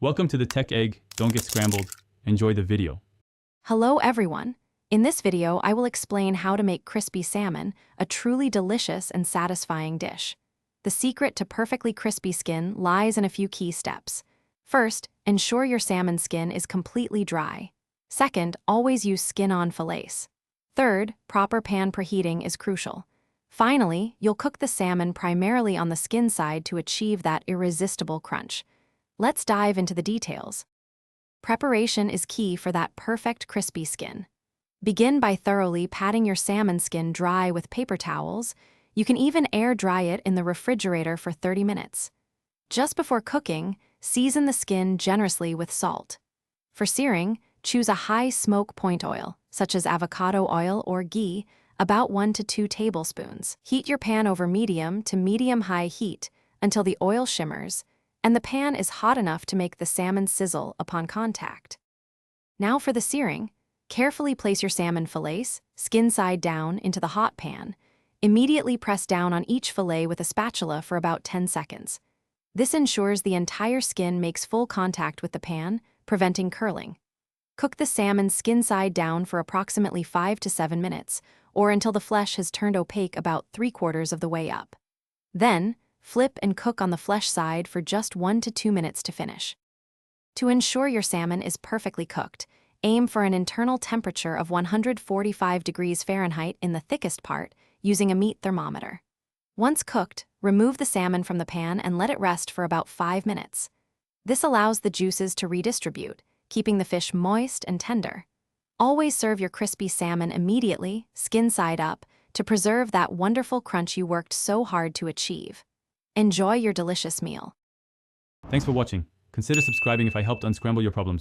Welcome to the Tech Egg. Don't get scrambled. Enjoy the video. Hello everyone. In this video, I will explain how to make crispy salmon, a truly delicious and satisfying dish. The secret to perfectly crispy skin lies in a few key steps. First, ensure your salmon skin is completely dry. Second, always use skin-on fillets. Third, proper pan preheating is crucial. Finally, you'll cook the salmon primarily on the skin side to achieve that irresistible crunch. Let's dive into the details. Preparation is key for that perfect crispy skin. Begin by thoroughly patting your salmon skin dry with paper towels. You can even air dry it in the refrigerator for 30 minutes. Just before cooking, season the skin generously with salt. For searing, choose a high smoke point oil, such as avocado oil or ghee, about 1 to 2 tablespoons. Heat your pan over medium to medium-high heat until the oil shimmers, and the pan is hot enough to make the salmon sizzle upon contact. Now for the searing, carefully place your salmon fillets, skin side down, into the hot pan. Immediately press down on each fillet with a spatula for about 10 seconds. This ensures the entire skin makes full contact with the pan, preventing curling. Cook the salmon skin side down for approximately 5 to 7 minutes, or until the flesh has turned opaque about 3/4 of the way up. Then, flip and cook on the flesh side for just 1 to 2 minutes to finish. To ensure your salmon is perfectly cooked, aim for an internal temperature of 145 degrees Fahrenheit in the thickest part, using a meat thermometer. Once cooked, remove the salmon from the pan and let it rest for about 5 minutes. This allows the juices to redistribute, keeping the fish moist and tender. Always serve your crispy salmon immediately, skin side up, to preserve that wonderful crunch you worked so hard to achieve. Enjoy your delicious meal. Thanks for watching. Consider subscribing if I helped unscramble your problems.